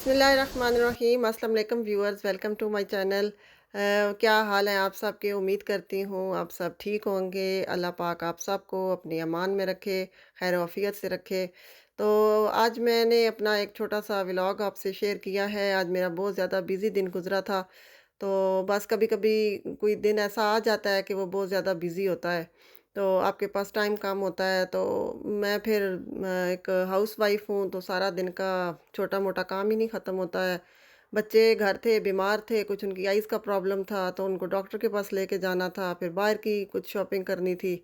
बिस्मिल्लाहिर्रहमानिर्रहीम। अस्सलाम वालेकुम viewers, welcome to my channel. क्या हाल है आप सबके? उम्मीद करती हूँ आप सब ठीक होंगे। अल्लाह पाक आप सबको अपनी अमान में रखे, खैर आफियत से रखे। तो आज मैंने अपना एक छोटा सा व्लॉग आपसे शेयर किया है। आज मेरा बहुत ज़्यादा बिज़ी दिन गुजरा था। तो बस कभी-कभी कोई दिन ऐसा आ जाता है कि वो बहुत ज़्यादा बिज़ी होता है, तो आपके पास टाइम कम होता है। तो मैं फिर एक हाउसवाइफ़ हूँ, तो सारा दिन का छोटा-मोटा काम ही नहीं ख़त्म होता है। बच्चे घर थे, बीमार थे, कुछ उनकी आइज़ का प्रॉब्लम था, तो उनको डॉक्टर के पास लेके जाना था, फिर बाहर की कुछ शॉपिंग करनी थी।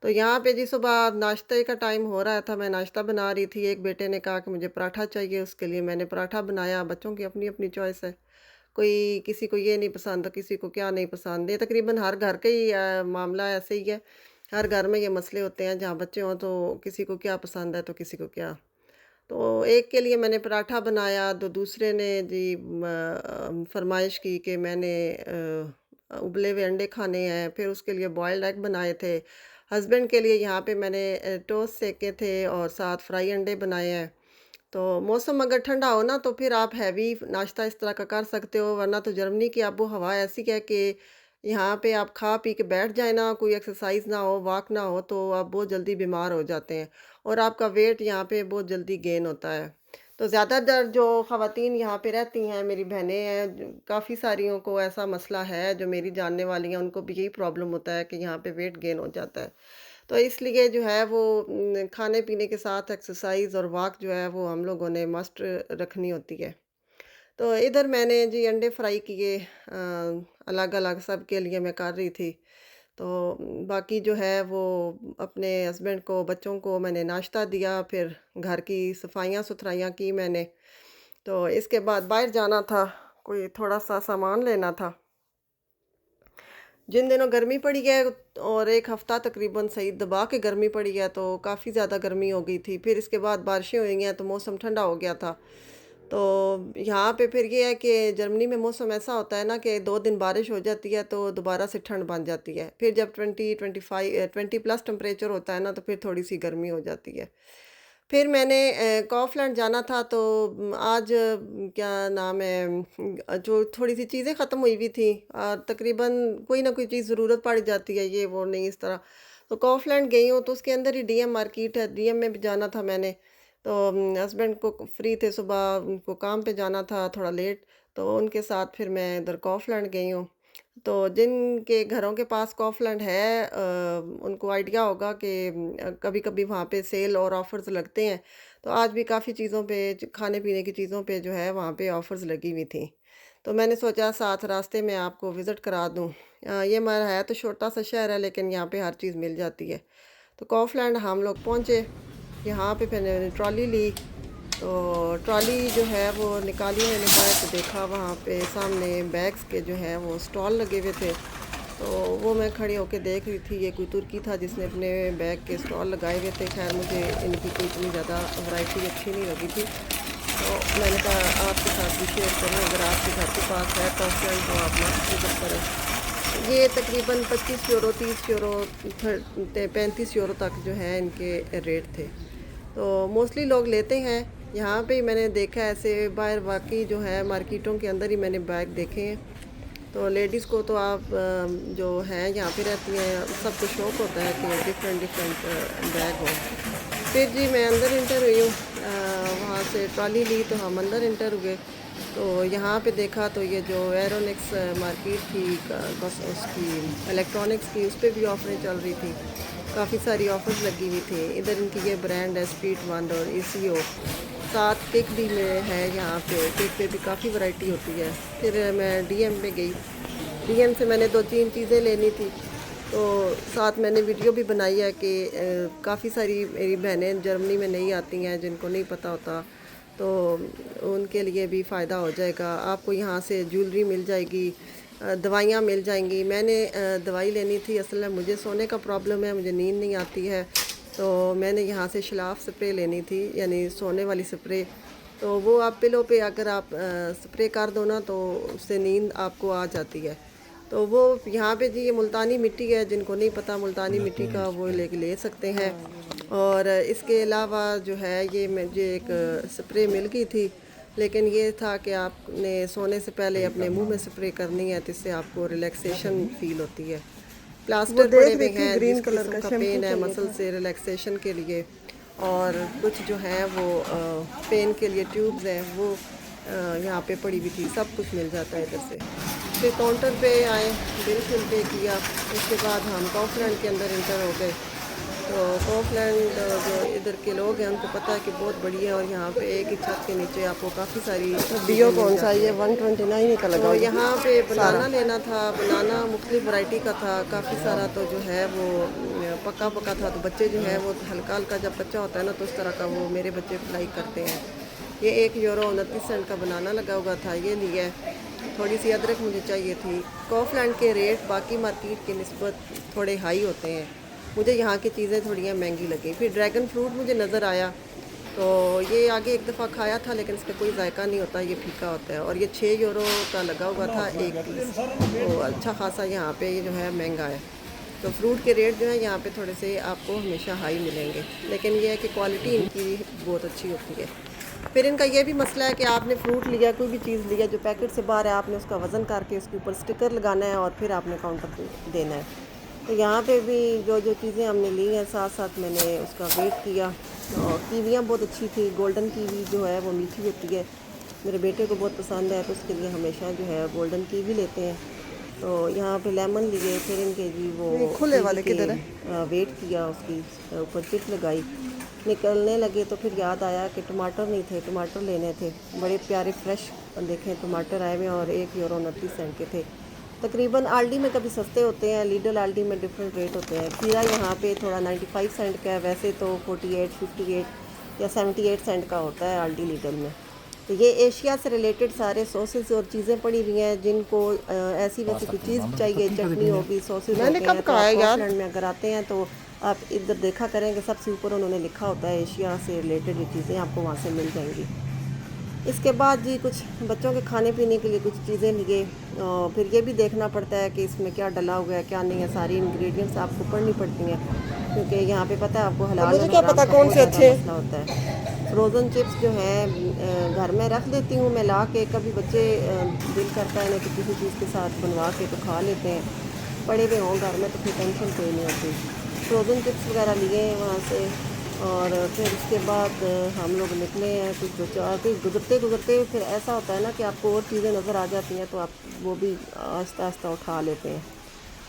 तो यहाँ पे जी सुबह नाश्ते का टाइम हो रहा था, मैं नाश्ता बना रही थी। एक बेटे ने कहा कि मुझे पराठा चाहिए, उसके लिए मैंने पराठा बनाया। बच्चों की अपनी-अपनी चॉइस है। कोई किसी को ये नहीं पसंद, किसी को क्या नहीं पसंद। ये तकरीबन हर घर का ही मामला ऐसे ही है। हर घर में ये मसले होते हैं, जहाँ बच्चे हों तो किसी को क्या पसंद है तो किसी को क्या। तो एक के लिए मैंने पराठा बनाया, तो दूसरे ने जी फ़रमाइश की कि मैंने उबले हुए अंडे खाने हैं, फिर उसके लिए बॉइल्ड एग बनाए थे। हस्बैंड के लिए यहाँ पे मैंने टोस्ट सेके थे और साथ फ्राई अंडे बनाए हैं। तो मौसम अगर ठंडा हो ना, तो फिर आप हैवी नाश्ता इस तरह का कर सकते हो, वरना तो जर्मनी की आबो हवा ऐसी है कि यहाँ पे आप खा पी के बैठ जाए ना, कोई एक्सरसाइज ना हो, वॉक ना हो, तो आप बहुत जल्दी बीमार हो जाते हैं और आपका वेट यहाँ पे बहुत जल्दी गेन होता है। तो ज़्यादातर जो ख़वातीन यहाँ पे रहती हैं, मेरी बहनें हैं, काफ़ी सारियों को ऐसा मसला है, जो मेरी जानने वाली हैं, उनको भी यही प्रॉब्लम होता है कि यहाँ पे वेट गेन हो जाता है। तो इसलिए जो है वो खाने-पीने के साथ एक्सरसाइज़ और वॉक जो है वो हम लोगों ने मस्ट रखनी होती है। तो इधर मैंने जी अंडे फ्राई किए, अलग-अलग सबके लिए मैं कर रही थी। तो बाकी जो है वो अपने हस्बैंड को, बच्चों को मैंने नाश्ता दिया, फिर घर की सफाइयाँ-सुथराइयाँ की मैंने। तो इसके बाद बाहर जाना था, कोई थोड़ा-सा सामान लेना था। जिन दिनों गर्मी पड़ी है और 1 हफ़्ता तकरीबन सही दबा के गर्मी पड़ी है, तो काफ़ी ज़्यादा गर्मी हो गई थी। फिर इसके बाद बारिशें हुई हैं, तो मौसम ठंडा हो गया था। तो यहाँ पे फिर ये है कि जर्मनी में मौसम ऐसा होता है ना कि 2 दिन बारिश हो जाती है, तो दोबारा से ठंड बन जाती है। फिर जब 20 प्लस टेम्परेचर होता है ना, तो फिर थोड़ी-सी गर्मी हो जाती है। फिर मैंने काफ़लैंड जाना था, तो आज क्या नाम है, जो थोड़ी-सी चीज़ें ख़त्म हुई हुई थी, तकरीबन कोई ना कोई चीज़ ज़रूरत पड़ जाती है, ये वो नहीं इस तरह। तो काफ़लैंड गई हूँ, तो उसके अंदर ही डीएम मार्केट है, डीएम में भी जाना था मैंने। तो हस्बैंड को फ्री थे, सुबह उनको काम पे जाना था थोड़ा लेट, तो उनके साथ फिर मैं इधर काफ़लैंड गई हूँ। तो जिनके घरों के पास कॉफलैंड है, उनको आइडिया होगा कि कभी-कभी वहाँ पे सेल और ऑफ़र्स लगते हैं। तो आज भी काफ़ी चीज़ों पे, खाने-पीने की चीज़ों पे जो है वहाँ पे ऑफ़र्स लगी हुई थी। तो मैंने सोचा साथ रास्ते में आपको विज़िट करा दूँ। ये हमारा है तो छोटा-सा शहर है, लेकिन यहाँ पे हर चीज़ मिल जाती है। तो कॉफलैंड हम लोग पहुँचे, यहाँ पे फिर मैंने ट्रॉली ली। तो ट्रॉली जो है वो निकाली मैंने बाहर, तो देखा वहाँ पे सामने बैग्स के जो है वो स्टॉल लगे हुए थे। तो वो मैं खड़ी होके देख रही थी, ये कोई तुर्की था जिसने अपने बैग के स्टॉल लगाए हुए थे। खैर मुझे इनकी कोई इतनी ज़्यादा वैरायटी अच्छी नहीं लगी थी, तो मैंने कहा आपके साथ भी शेयर करूँ, अगर आपके घर के पास है कॉफी तो आप मस्त विजिट करें। ये तकरीबन 25 यूरो, 30 यूरो, 35 यूरो तक जो है इनके रेट थे। तो मोस्टली लोग लेते हैं। यहाँ पे ही मैंने देखा है ऐसे बाहर, वाक़ई जो है मार्केटों के अंदर ही मैंने बैग देखे हैं। तो लेडीज़ को तो आप जो हैं यहाँ पे रहती हैं, सबको शौक़ होता है कि डिफ़रेंट डिफ़रेंट बैग हो। फिर जी मैं अंदर एंटर हुई हूँ, वहाँ से ट्रॉली ली तो हम अंदर एंटर हुए। तो यहाँ पे देखा तो ये जो एरोनिक्स मार्केट थी, बस उसकी इलेक्ट्रॉनिक्स की, उस पे भी ऑफ़रें चल रही थी। काफ़ी सारी ऑफ़र्स लगी हुई थी। इधर इनकी ये ब्रांड है स्पीड वन और ईसीओ। साथ केक भी में है यहाँ पे, केक पे भी काफ़ी वैरायटी होती है। फिर मैं डीएम में गई। डीएम से मैंने 2-3 चीज़ें लेनी थी। तो साथ मैंने वीडियो भी बनाई है कि काफ़ी सारी मेरी बहनें जर्मनी में नहीं आती हैं, जिनको नहीं पता होता, तो उनके लिए भी फ़ायदा हो जाएगा। आपको यहाँ से ज्वेलरी मिल जाएगी, दवाइयाँ मिल जाएँगी। मैंने दवाई लेनी थी, असल में मुझे सोने का प्रॉब्लम है, मुझे नींद नहीं आती है, तो मैंने यहाँ से शलाफ स्प्रे लेनी थी, यानी सोने वाली स्प्रे। तो वो आप पिलो पे अगर आप स्प्रे कर दो ना, तो उससे नींद आपको आ जाती है। तो वो यहाँ पे जी ये मुल्तानी मिट्टी है, जिनको नहीं पता मुल्तानी मिट्टी का, वो लेके ले सकते हैं। और इसके अलावा जो है ये मुझे एक स्प्रे मिल गई थी, लेकिन ये था कि आपने सोने से पहले अपने मुंह में स्प्रे करनी है, तो इससे आपको रिलैक्सेशन फील होती है। वो प्लास्टर पड़े देख हुए रही थी हैं जिस ग्रीन कलर किस्म का का शैम्पू पेन है चाहिए मसल था। से रिलैक्सेशन के लिए, और कुछ जो है वो पेन के लिए ट्यूब्स हैं, वो यहाँ पे पड़ी हुई थी। सब कुछ मिल जाता है इधर से। फिर काउंटर पे आए, बिल शिल पे किया। उसके बाद हम कॉफलैंड के अंदर इंटर हो गए। तो कॉफलैंड जो इधर के लोग हैं उनको पता है कि बहुत बड़ी है, और यहाँ पे एक ही छत के नीचे आपको काफ़ी सारी डीओ चीज़ें मिल कौन सा, जाती ये हैं। 129 ही का लगा तो हुआ यहाँ पे सारा। बनाना लेना था। बनाना मुख्तलिफ वैरायटी का था, काफ़ी सारा। तो जो है वो पका पका था। तो बच्चे जो है वो हल्का हल्का जब कच्चा होता है ना, तो उस तरह का वो मेरे बच्चे लाइक करते हैं। ये 1 यूरो 29 सेंट का बनाना लगा हुआ था, ये लिया है। थोड़ी सी अदरक मुझे चाहिए थी। कॉफलैंड के रेट बाकी मार्केट के निस्बत थोड़े हाई होते हैं। मुझे यहाँ की चीज़ें थोड़ी महंगी लगी। फिर ड्रैगन फ्रूट मुझे नज़र आया, तो ये आगे एक दफ़ा खाया था, लेकिन इसका कोई जायका नहीं होता, ये फीका होता है। और ये 6 यूरो का लगा हुआ था एक पीस। तो अच्छा खासा यहाँ पे ये जो है महंगा है। तो फ्रूट के रेट जो है यहाँ पे थोड़े से आपको हमेशा हाई मिलेंगे, लेकिन ये है कि क्वालिटी इनकी बहुत अच्छी होती है। फिर इनका ये भी मसला है कि आपने फ्रूट लिया, कोई भी चीज़ लिया जो पैकेट से बाहर है, आपने उसका वज़न करके उसके ऊपर स्टिकर लगाना है और फिर आपने काउंटर पे देना है। तो यहाँ पे भी जो जो चीज़ें हमने ली हैं, साथ साथ मैंने उसका वेट किया। और कीवियाँ बहुत अच्छी थी। गोल्डन कीवी जो है वो मीठी होती है, मेरे बेटे को बहुत पसंद है, तो उसके लिए हमेशा जो है गोल्डन कीवी लेते हैं। तो यहाँ पे लेमन लिए। फिर इनके जी वो ये खुले कीवी वाले के किधर है? वेट किया, उसकी ऊपर चिप लगाई। निकलने लगे तो फिर याद आया कि टमाटर नहीं थे, टमाटर लेने थे। बड़े प्यारे फ्रेश देखें टमाटर आए हुए, और 1 यूरो 29 सेंट के थे। तकरीबन आल्डी में कभी सस्ते होते हैं, लीडल आल्डी में डिफरेंट रेट होते हैं। खीरा यहाँ पे थोड़ा 95 सेंट का है, वैसे तो 48 58 या 78 सेंट का होता है आल्डी लीडल में। तो ये एशिया से रिलेटेड सारे सॉसेस और चीज़ें पड़ी हुई हैं, जिनको ऐसी वैसी कोई चीज़ चाहिए, चटनी होगी, सॉसेस मैंने होते कब हैं। तो कहा आप है यार? कॉफलैंड में अगर आते हैं तो आप इधर देखा करेंगे, सबसे ऊपर उन्होंने लिखा होता है एशिया से रिलेटेड, ये चीज़ें आपको वहाँ से मिल जाएंगी। इसके बाद जी कुछ बच्चों के खाने पीने के लिए कुछ चीज़ें लिए। और फिर ये भी देखना पड़ता है कि इसमें क्या डला हुआ है क्या नहीं है, सारी इंग्रेडिएंट्स आपको पढ़नी पड़ती हैं, क्योंकि यहाँ पे पता है आपको अब हलाल मुझे और क्या हराम पता का कौन बहुत से ज़्यादा अच्छे हैं। मसला होता है। फ्रोज़न चिप्स जो हैं घर में रख देती हूँ मैं ला के। कभी बच्चे दिल करता है ना कि किसी चीज़ के साथ बनवा के तो खा लेते हैं। पड़े हुए हों घर में तो फिर टेंशन कोई नहीं होती। फ्रोज़न चिप्स वगैरह लिए हैं वहाँ से। और फिर उसके बाद हम लोग निकले हैं। कुछ बचा के गुजरते गुजरते फिर ऐसा होता है ना कि आपको और चीज़ें नज़र आ जाती हैं, तो आप वो भी आहिस्ता आहिस्ता उठा लेते हैं।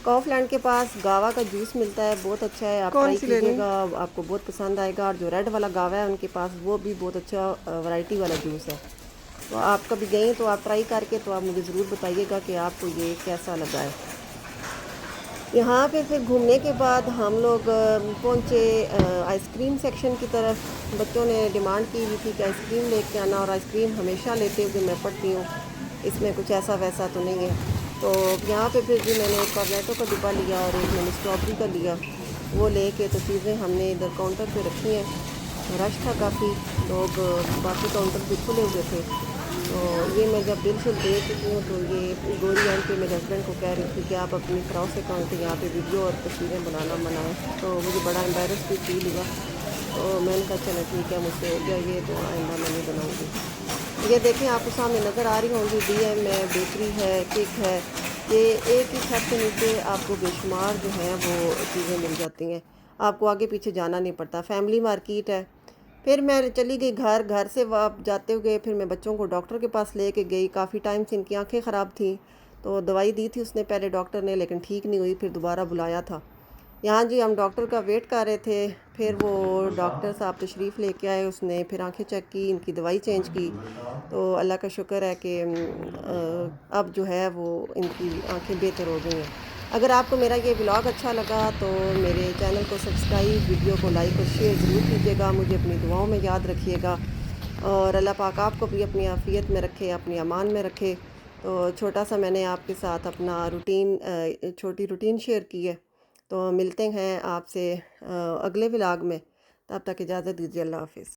कॉफलैंड के पास गावा का जूस मिलता है, बहुत अच्छा है, आप कौन ट्राई सी लेनी? कीजिएगा, आपको बहुत पसंद आएगा। और जो रेड वाला गावा है उनके पास, वो भी बहुत अच्छा वैरायटी वाला जूस है। तो आप कभी गई तो आप ट्राई करके तो आप मुझे ज़रूर बताइएगा कि आपको ये कैसा लगा है। यहाँ पे फिर घूमने के बाद हम लोग पहुँचे आइसक्रीम सेक्शन की तरफ। बच्चों ने डिमांड की हुई थी कि आइसक्रीम लेके आना, और आइसक्रीम हमेशा लेते हुए मैं पढ़ती हूँ, इसमें कुछ ऐसा वैसा तो नहीं है। तो यहाँ पे फिर भी मैंने एक कॉर्नेटो का डिब्बा लिया और एक मैंने स्ट्रॉबेरी का लिया। वो लेके तो चीज़ें हमने इधर काउंटर पे रखी हैं। रश था काफ़ी, लोग बाकी काउंटर भी खुले हुए थे। तो ये मैं जब बिल शिल दे चुकी हूँ, तो ये गोरी आंटी मेरे हस्बैंड को कह रही थी कि आप अपनी क्रॉस अकाउंट यहाँ पे वीडियो और तस्वीरें बनाना मनाएं। तो मुझे बड़ा एम्बेरस भी फील हुआ। तो मैंने कहा चलो ठीक है, मुझसे हो गया ये, तो आइंदा मैं नहीं बनाऊँगी। ये देखें, आपको सामने नज़र आ रही होंगी, DM है, बेकरी है, केक है। ये एक ही छत के नीचे आपको बेशुमार जो है वो चीज़ें मिल जाती हैं, आपको आगे पीछे जाना नहीं पड़ता। फैमिली मार्केट है। फिर मैं चली गई घर। घर से वाप जाते हुए फिर मैं बच्चों को डॉक्टर के पास लेके गई। काफ़ी टाइम से इनकी आंखें ख़राब थी, तो दवाई दी थी उसने पहले डॉक्टर ने, लेकिन ठीक नहीं हुई। फिर दोबारा बुलाया था। यहाँ जी हम डॉक्टर का वेट कर रहे थे। फिर वो डॉक्टर साहब तशरीफ़ लेके आए, उसने फिर आंखें चेक की, इनकी दवाई चेंज की। तो अल्लाह का शुक्र है कि अब जो है वो इनकी आंखें बेहतर हो गई हैं। अगर आपको मेरा ये व्लॉग अच्छा लगा तो मेरे चैनल को सब्सक्राइब, वीडियो को लाइक और शेयर ज़रूर कीजिएगा। मुझे अपनी दुआओं में याद रखिएगा, और अल्लाह पाक आपको भी अपनी आफ़ियत में रखे, अपनी अमान में रखे। तो छोटा सा मैंने आपके साथ अपना छोटी रूटीन शेयर की है। तो मिलते हैं आपसे अगले व्लॉग में। तब तक इजाज़त दीजिए। अल्लाह हाफ़िज़।